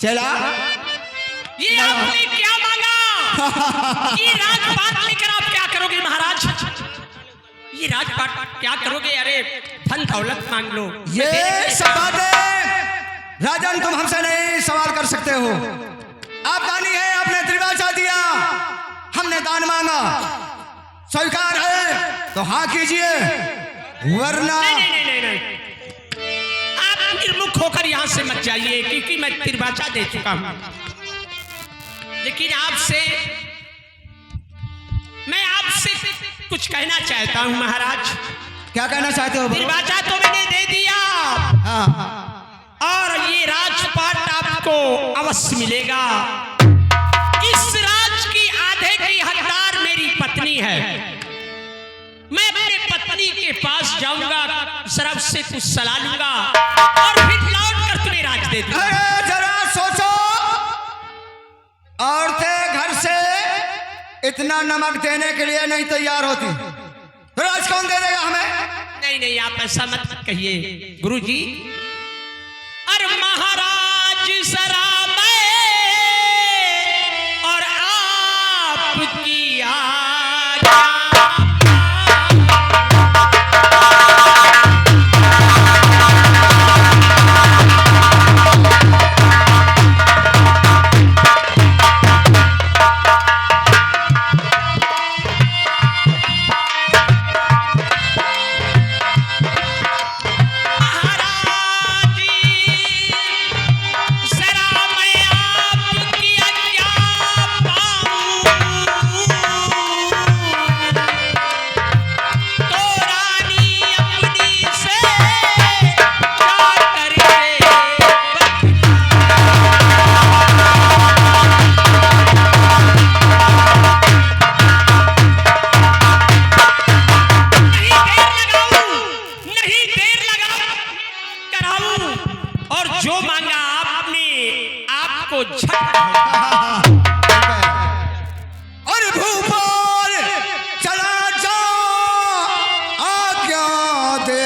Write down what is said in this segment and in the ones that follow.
चला ये आपने क्या मांगा? ये राजपाट लेकर आप क्या करोगे महाराज? ये राजपाट क्या करोगे? अरे धन दौलत मांग लो। ये सब बातें राजन तुम हमसे नहीं सवाल कर सकते हो। आप दानी है, आपने त्रिवाचा दिया, हमने दान मांगा, स्वीकार है तो हाँ कीजिए, वरना नहीं। आप निर्मुख होकर यहाँ से मत जाइए, क्योंकि मैं त्रिवाचा दे चुका हूँ। लेकिन मैं आपसे कुछ कहना चाहता हूँ महाराज। क्या कहना चाहते हो? त्रिवाचा तो मैंने दे दिया, और ये राजपाट आपको अवश्य मिलेगा। इस राज की आधे की हकदार मेरी पत्नी है। मैं अपने पत्नी के पास जाऊंगा, शराब से कुछ सलाह लूंगा और फिर लौट कर तुम्हें राज दे दूंगा। अरे जरा सोचो, औरतें घर से इतना नमक देने के लिए नहीं तैयार होती, तो राज कौन दे देगा हमें? नहीं, आप ऐसा मत कहिए गुरुजी। अरे महाराज शराब और आपकी आज्ञा। और जो मांगा आपने आपको झट और भूपाल चला जा, आज्ञा दे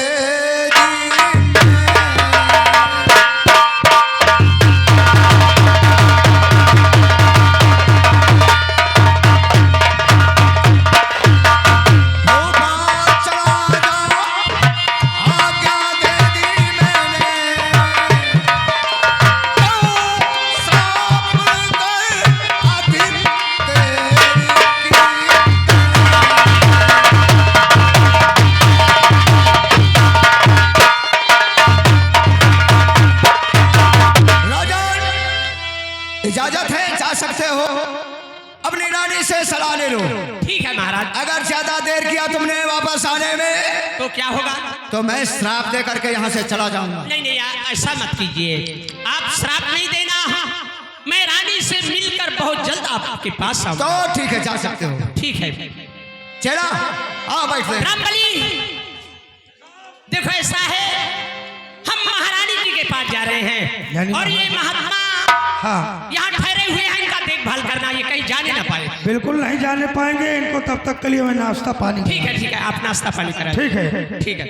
दी। भूपाल चला जा, आज्ञा दे दी मैंने। इजाजत है, जा सकते हो, अपनी रानी से सलाह ले लो। ठीक है महाराज। अगर ज्यादा देर किया तुमने वापस आने में तो क्या होगा? तो मैं श्राप दे करके यहाँ से चला जाऊंगा। नहीं, ऐसा मत कीजिए। आप श्राप नहीं देना, मैं रानी से मिलकर बहुत जल्द आपके पास आऊंगा। तो ठीक है, जा सकते हो। ठीक है। चला आओ बैठ ले। रामबली, देखो ऐसा है, हम महारानी जी के पास जा रहे हैं और ये महात्मा यहाँ ठहरे हुए हैं, इनका देखभाल करना, ये कहीं जाने ना पाए। बिल्कुल नहीं जाने पाएंगे, इनको तब तक के लिए मैं नाश्ता पानी। ठीक है, आप नाश्ता पानी कराएं। ठीक है। ठीक है।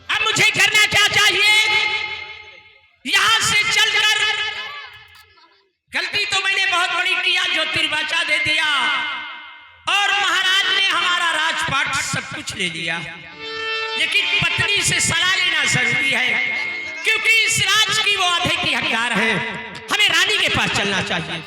अब मुझे करना क्या चाहिए? यहाँ से चलकर, गलती तो मैंने बहुत बड़ी किया, जो त्रिवाचा दे दिया और महाराज ने हमारा राजपाट सब कुछ ले लिया, लेकिन पत्नी से सलाह लेना जरूरी है, क्योंकि इस राज की वो आधे की हकदार है। हमें रानी के पास चलना चाहिए।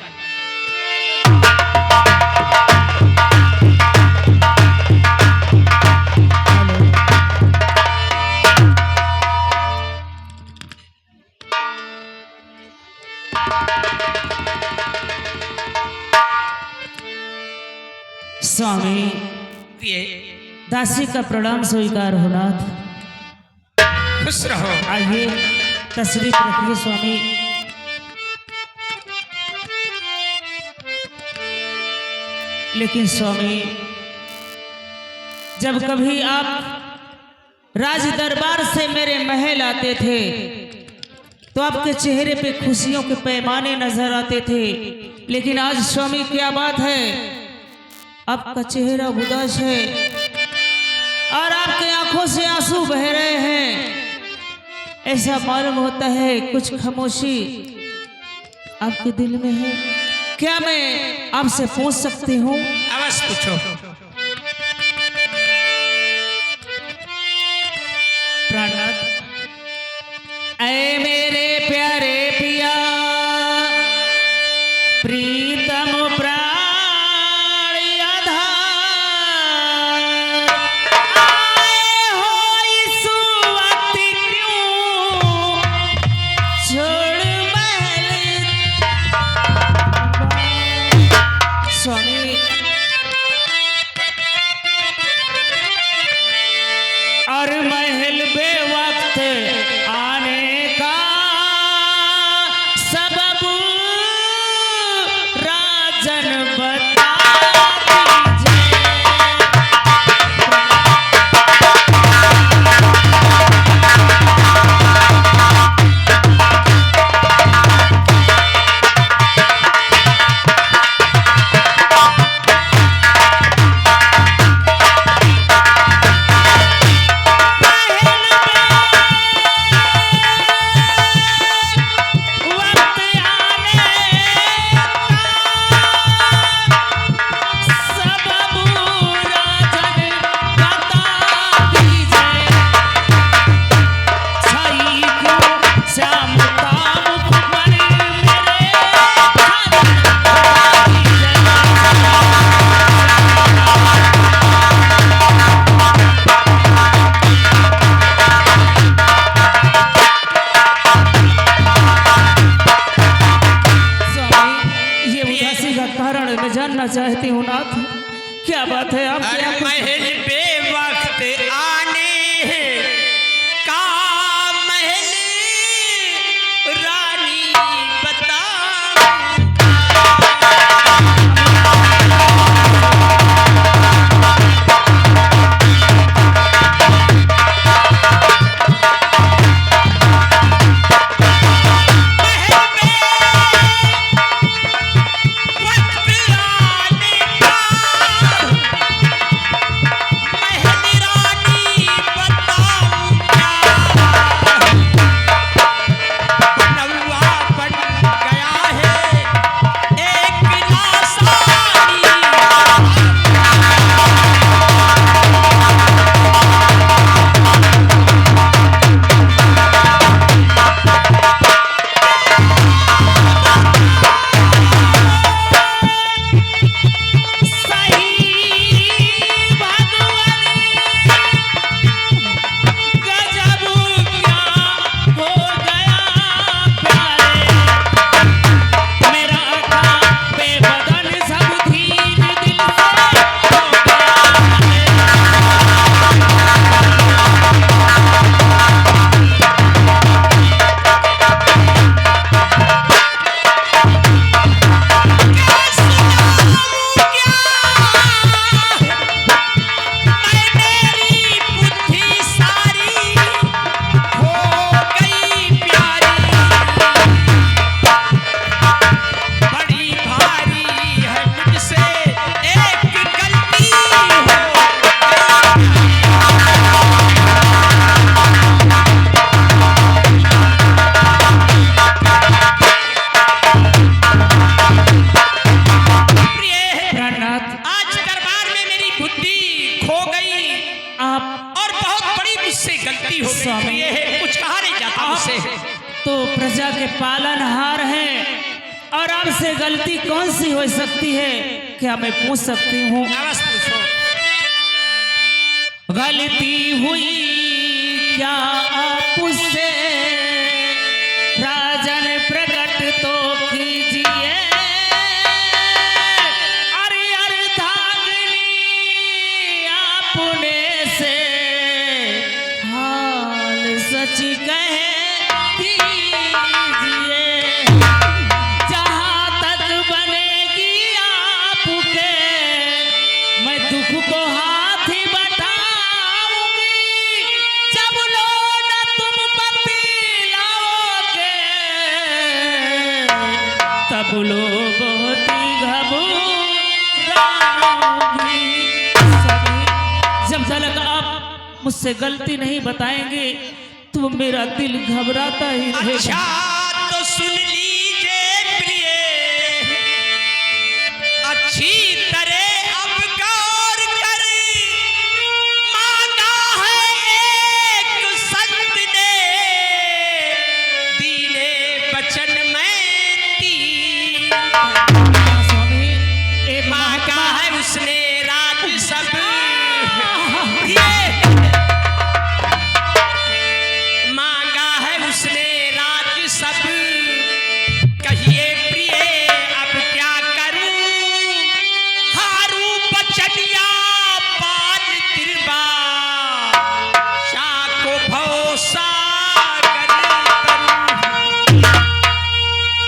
स्वामी, दासी का प्रणाम स्वीकार हो नाथ। खुश रहो। आइए तशरीफ रखिए स्वामी। लेकिन स्वामी, जब कभी आप राज दरबार से मेरे महल आते थे तो आपके चेहरे पे खुशियों के पैमाने नजर आते थे, लेकिन आज स्वामी क्या बात है, आपका चेहरा उदास है और आपके आंखों से आंसू बह रहे हैं। ऐसा मालूम होता है कुछ खामोशी आपके दिल में है। क्या मैं आपसे पूछ सकती हूँ? अवश्य पूछो। प्राणनाथ, ऐ मेरे प्यारे पिया प्रीतम प्राण आधार, आए हो इस वक्त क्यों छोड़ महल। स्वामी, और महल बेवक्त आने का सबब राजन बता दीजिए। जानना चाहती हूँ नाथ, क्या बात है आप? अरे महल बेवक्त आने का महल रानी बता। तो प्रजा के पालनहार हैं और आपसे गलती कौन सी हो सकती है, क्या मैं पूछ सकती हूँ? अवश्य पूछो। गलती हुई क्या आप उससे राजन प्रकट तो कीजिए। अरे अर्धांगिनी आपने से हाल सच कह दीजिए। जहाँ तक बनेगी आपके मैं दुख को हाथ ही बटाऊंगी। जब लो न तुम पति लाओगे तब लो बहुत घबराऊंगी। जब तक आप मुझसे गलती नहीं बताएंगे तो मेरा दिल घबराता ही रहेगा। अच्छा तो सुन लीजिए प्रिय, अच्छी तरह अब गौर कर, मांगा है एक संत ने दीने बचन में तीन, स्वामी एक मांगा है उसने राज सब, ये मांगा है उसने राज सब, कहिए प्रिय अब क्या करूं, हारू बचनिया पाल तिरबा, शाह को भरोसा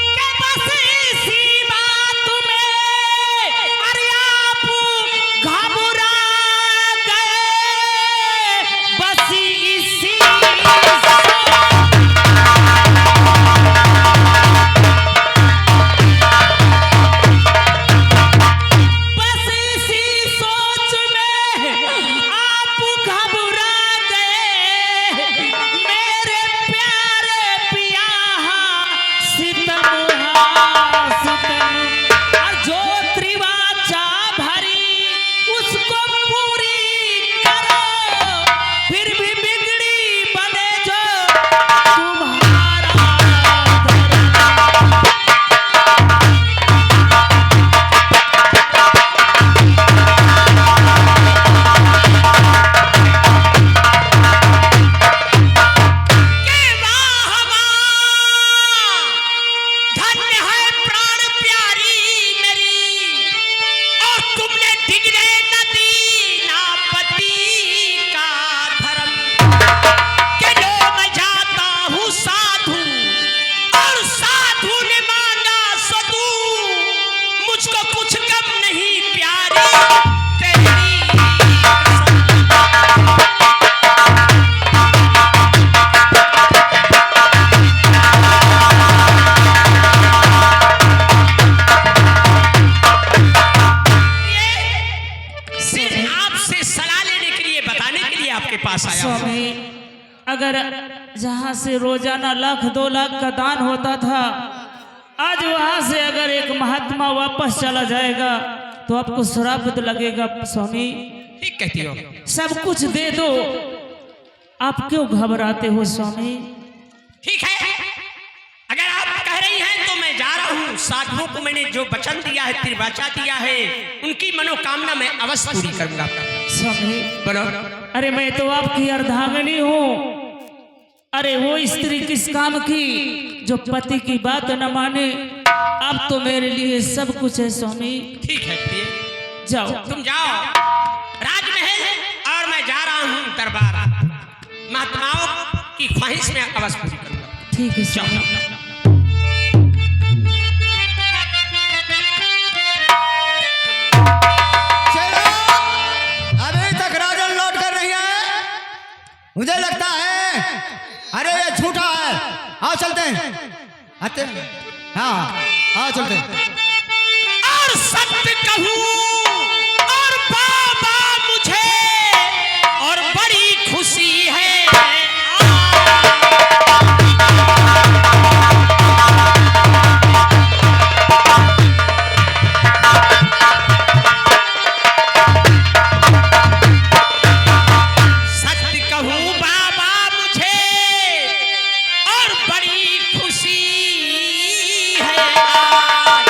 के बस इसी बात में अरे आप घबरा गए, बस इसी बस इसी सोच में आप घबरा गए, मेरे प्यारे पिया सितम सितम, और जो त्रिवाचा भरी उसको पूरी करो, फिर भी बिगड़ी बने जो तुम्हारा के वाह वाह, धन्य है प्राण प्यारी मेरी, और तुमने दिगरे नदी नापति का धर्म, के लो मैं जाता हूँ साधु, और साधु ने मांगा सदू, मुझको कुछ कम नहीं प्यारी तेरी कसम। सिर्फ आपसे सलाह लेने के लिए, बताने के लिए आपके पास आया हूं। स्वामी अगर जहाँ से रोजाना 1,00,000 2,00,000 का दान होता था, आज वहाँ से अगर एक महात्मा वापस चला जाएगा तो आपको श्राप लगेगा। स्वामी ठीक कहती हो। सब कुछ दे दो, आप क्यों घबराते हो स्वामी? ठीक है, अगर आप कह रही हैं तो मैं जा रहा हूँ। साधुओं को मैंने जो वचन दिया है, त्रिवाचा दिया है, उनकी मनोकामना मैं अवश्य पूरी करूंगा। स्वामी बोलो। अरे मैं तो आपकी अर्धांगिनी हूँ। अरे वो स्त्री किस काम की जो पति की बात न माने? आप तो मेरे लिए सब कुछ है स्वामी। ठीक है प्रिय, जाओ तुम जाओ राजमहल, और मैं जा रहा हूँ दरबार। महात्माओं की ख्वाहिश में अवश्य पूरी करूंगा। ठीक है जाओ। स्वामी। चलो, अभी तक राजन लौट कर नहीं आए। मुझे लगता है अरे ये झूठा है। आओ चलते हैं, आते हैं। हाँ आओ चलते हैं। और सत्य कहूँ और बाबा मुझे और बड़ी खुशी है। सत्य कहूँ बाबा मुझे और बड़ी खुशी है आज।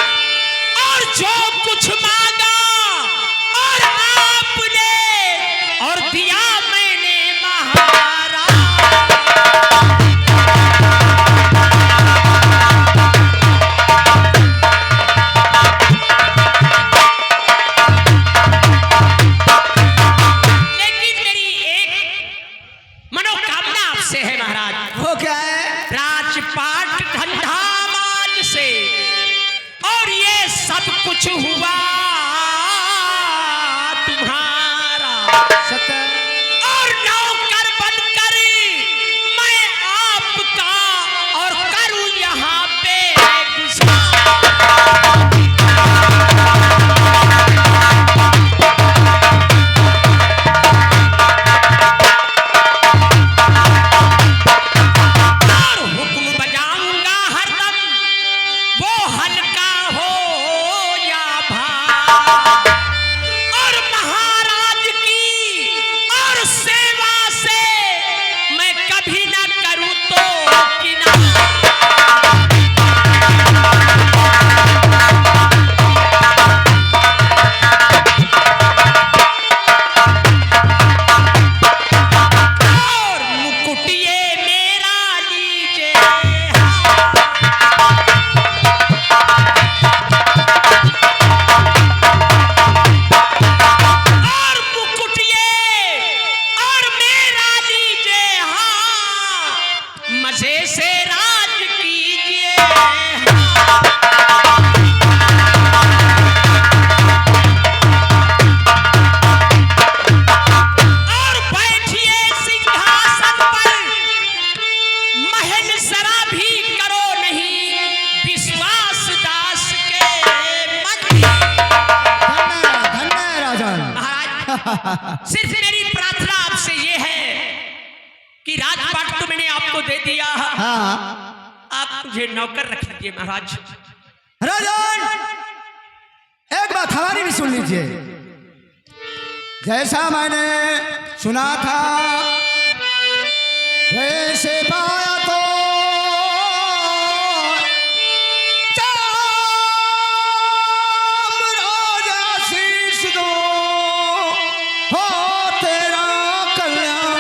और जो कुछ मांगा और आपने और दिया मैंने महाराज। लेकिन मेरी एक मनोकामना आपसे है महाराज। वो क्या है? राजपाट धंधा माज से और ये सब कुछ हुआ तुम्हारा। सत्य और नौकर बनकर मैं आपका और करूं यहाँ पे गुजारा। सिर्फ मेरी प्रार्थना आपसे ये है कि राजपाट तो मैंने आपको दे दिया, हाँ आप मुझे नौकर रख लीजिए महाराज। राजन, एक बात हमारी भी सुन लीजिए। जैसा मैंने सुना था वैसे पाया तो चाम राजा शीश दो हो तेरा कल्याण।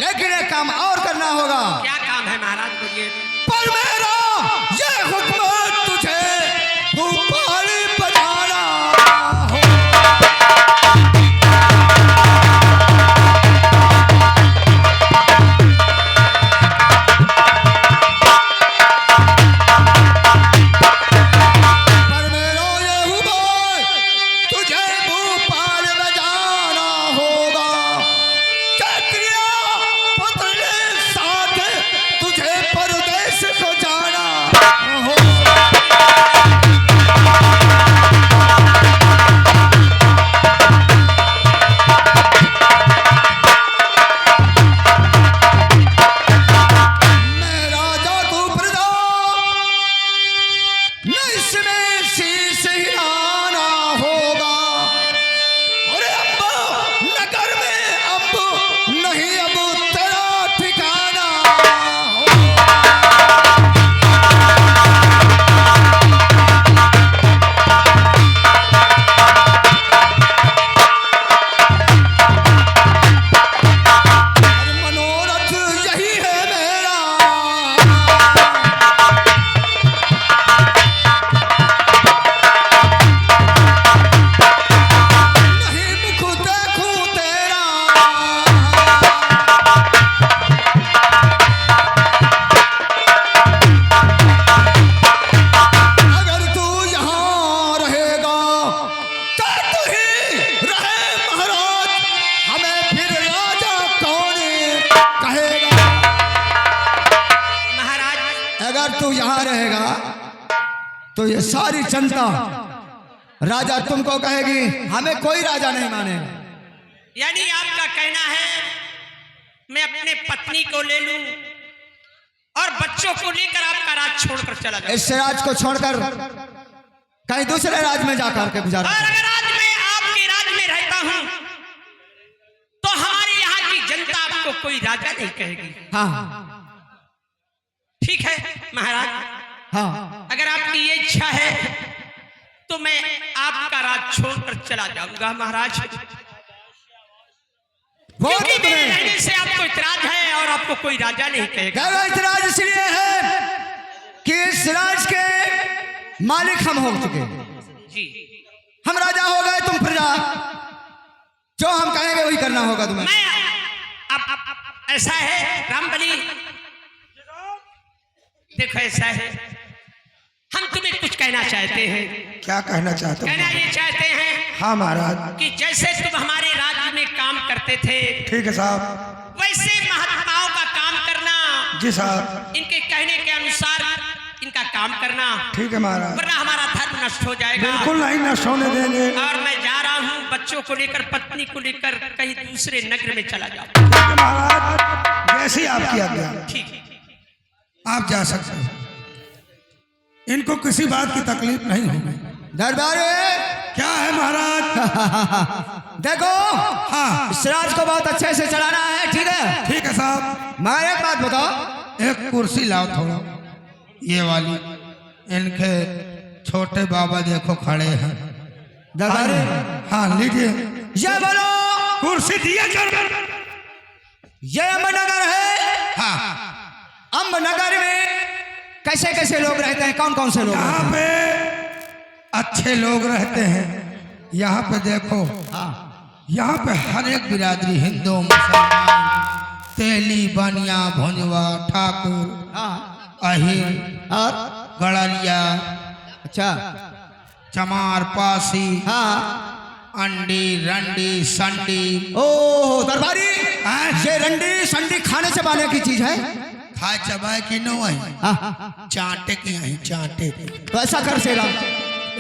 लेकिन एक काम और करना होगा। क्या काम है महाराज, बोलिए। पर मेरा ये हुक्म तुझे भूपाली बजाना हो। पर मेरा ये हुक्म तुझे भूपाल बजाना होगा। क्षत्रिय पुत्र के साथ तुझे परदेश को जाना होगा। मैं राजा तू प्रजा, न इसमें शीश हिलाना होगा। अरे अम्बा नगर में अब नहीं अब तेरा ठिकाना होगा। अरे मनोरथ यही है मेरा, नहीं मुख देखूं तेरा। अगर तू यहाँ रहेगा तो तू ही रहे महाराज, हमें फिर राजा कौन कहेगा। महाराज अगर तू यहाँ रहेगा तो ये सारी जनता राजा तुमको कहेगी, हमें कोई राजा नहीं मानेगा। यानी आपका कहना है मैं अपने पत्नी को ले लूं और बच्चों को लेकर आपका राज छोड़कर चला जाऊं। इस राज को छोड़कर कहीं दूसरे राज में जाकर के गुजारा और करो। अगर आज मैं आपके राज में रहता हूं तो हमारे यहाँ की जनता आपको कोई राजा नहीं कहेगी। हाँ ठीक है महाराज, हाँ अगर आपकी ये इच्छा है तो मैं आपका राज छोड़कर चला जाऊंगा महाराज, वो तो क्योंकि मेरे तुम्हें रहने से आपको इतराज है और आपको कोई राजा नहीं कहेगा। क्या इतराज इसलिए है कि इस राज के मालिक हम हो चुके हैं। जी हम राजा हो गए, तुम प्रजा, जो हम कहेंगे वही करना होगा तुम्हें। मैं अब ऐसा है रामबली, देखो ऐसा है, हम तुम्हें कुछ कहना चाहते हैं। क्या कहना चाहते कहना हो? ये चाहते हैं हाँ महाराज। कि जैसे तुम हमारे राज्य में काम करते थे ठीक है साहब। वैसे महात्माओं का काम करना, जी साहब। इनके कहने के अनुसार इनका काम करना, ठीक है महाराज। वरना हमारा धर्म नष्ट हो जाएगा। बिल्कुल नहीं नष्ट होने देंगे। और मैं जा रहा हूँ बच्चों को लेकर, पत्नी को लेकर कहीं दूसरे नगर में चला जाऊँ। ठीक है महाराज, जैसी आपकी आज्ञा। ठीक है आप जा सकते हैं, इनको किसी बात की तकलीफ नहीं होगी। दरबारे क्या है महाराज? देखो, हाँ इस राज को बहुत अच्छे से चलाना है, ठीक है? ठीक है साहब। मगर एक बात बताओ, एक कुर्सी लाओ थोड़ा, ये वाली। इनके छोटे बाबा देखो खड़े हैं। दरबारे हाँ लीजिए। ये बोलो, कुर्सी दिया चलो। ये अम्बनगर है। हाँ, अम्बनगर में कैसे कैसे लोग रहते हैं, कौन कौन से लोग यहाँ रहते हैं? पे अच्छे लोग रहते हैं। यहाँ पे देखो, हाँ, यहाँ पे हर एक बिरादरी, हिंदू, मुसलमान, तेली, बनिया, भुंजवा, ठाकुर, हाँ, अहिर और गड़रिया, अच्छा, चमार, पासी, हाँ, अंडी, रंडी, संडी। ओ दरबारी, ये रंडी संडी खाने से बाने की चीज है। खाए चबाए की नो आई, हाँ, चांटे की आई, चांटे की। तो ऐसा कर सेरा,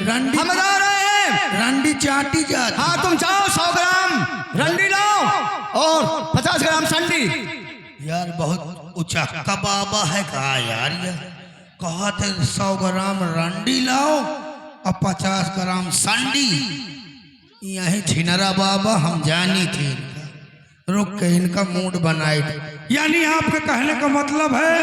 रंडी हम जा रहे हैं रंडी चाटी जाती। हाँ तुम जाओ 100 ग्राम रंडी लाओ और 50 ग्राम संडी। यार बहुत ऊंचा का बाबा है कहा यार, ये कहा थे 100 ग्राम रंडी लाओ और 50 ग्राम संडी। यही छिनरा बाबा हम जानी थे, रुक के इनका मूड बनाए। यानी आपके कहने का मतलब है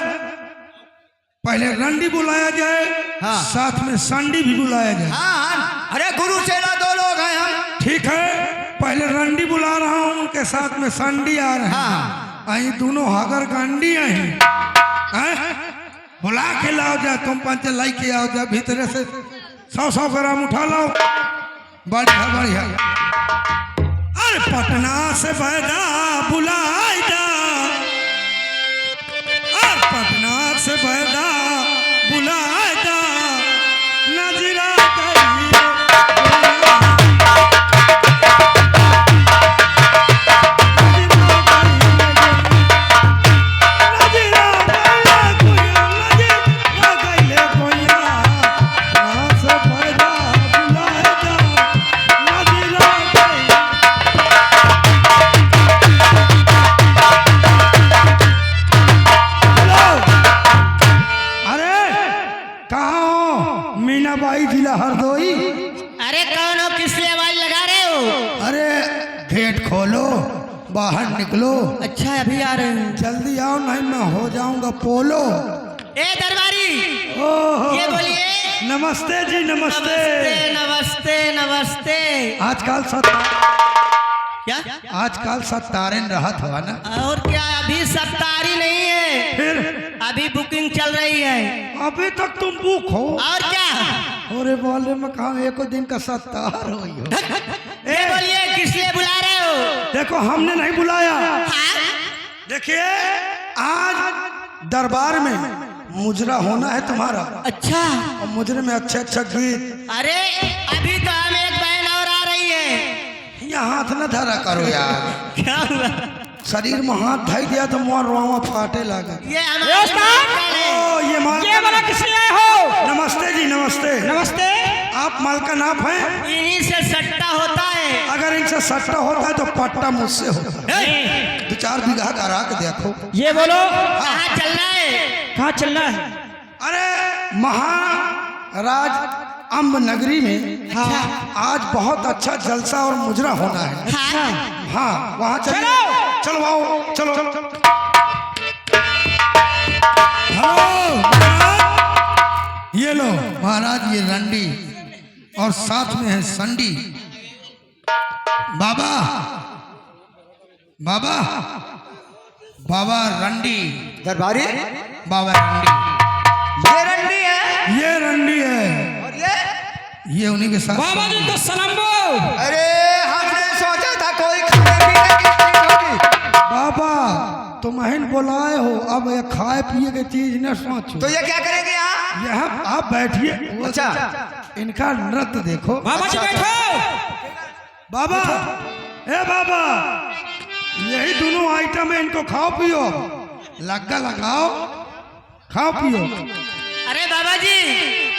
पहले रंडी बुलाया जाए, हाँ। साथ में संडी भी बुलाया जाए। हाँ अरे गुरु चेला 2 लोग हैं हम। ठीक है, पहले रंडी बुला रहा हूँ, उनके साथ में संडी आ रहे हैं। हाँ। अही दोनों हागर गांडी हैं। बुला के लाओ जा, तुम पंच लाई के आओ जा, भीतर से 100 ग्राम उठा लाओ। बढ़िया बढ़िया। अरे पटना से बैदा बुलाए जा, अरे पटना से बैदा बुलाए जा, नजरा मीनाबाई जिला हरदोई। अरे कौन हो, किस लिए आवाज लगा रहे हो? अरे गेट खोलो, बाहर निकलो। अच्छा अभी आ रहे हैं। जल्दी आओ नहीं मैं हो जाऊंगा पोलो। ए दरबारी, ओह ये बोलिए। नमस्ते जी नमस्ते। नमस्ते नमस्ते। आजकल क्या? आजकल सत्तारे रहत हुआ ना। और क्या, अभी सत्तारी नहीं है, फिर अभी बुकिंग चल रही है। अभी तक तुम बुक हो। और क्या? अरे बोले मैं कहा एको दिन का सत्तार हो। ये बोलिए किस लिए बुला रहे हो? देखो हमने नहीं बुलाया। हाँ? देखिए आज दरबार में मुजरा होना है तुम्हारा। अच्छा। और मुजरे में अच्छे अच्छे गीत। अरे अभी तो हम एक बहन और आ रही है। यहाँ हाथ न धरा करो यार। क्या हुआ? शरीर में हाथ धई दिया तो मोर रोवा फाटे लगा। ये हमारे ये वाला किस लिए आए हो? नमस्ते जी नमस्ते। नमस्ते। आप मालकन आप हैं? इन्हीं से सट्टा होता है। अगर इनसे सट्टा होता है तो पट्टा मुझसे होता है। 2-4 बीघा करा के देखो। ये बोलो कहाँ चल रहा है? कहाँ चलना है? अरे महाराज अम्ब नगरी में आज बहुत अच्छा जलसा और मुजरा होना है। हाँ। हाँ वहाँ चलो चलो आओ चलो। हेलो ये लो महाराज, ये रंडी और साथ में है संडी। बाबा बाबा बाबा रंडी। दरबारी बाबा रंडी। ये रंडी है। ये रंडी है और ये उन्हीं के साथ। बाबा जी तो सलाम बो। अरे हमने सोचा था कोई खाने पीने की चीज होगी। बाबा तुम अहन बुलाए हो, अब ये खाए पिए की चीज न सोचो। तो ये क्या करेंगे यहाँ? यहाँ आप बैठिए। अच्छा इनका नृत्य देखो। बाबा जी बैठो। बाबा ए बाबा, यही दोनों आइटम है, इनको खाओ पियो। लग्गा लगाओ, खाओ पियो। अरे बाबा जी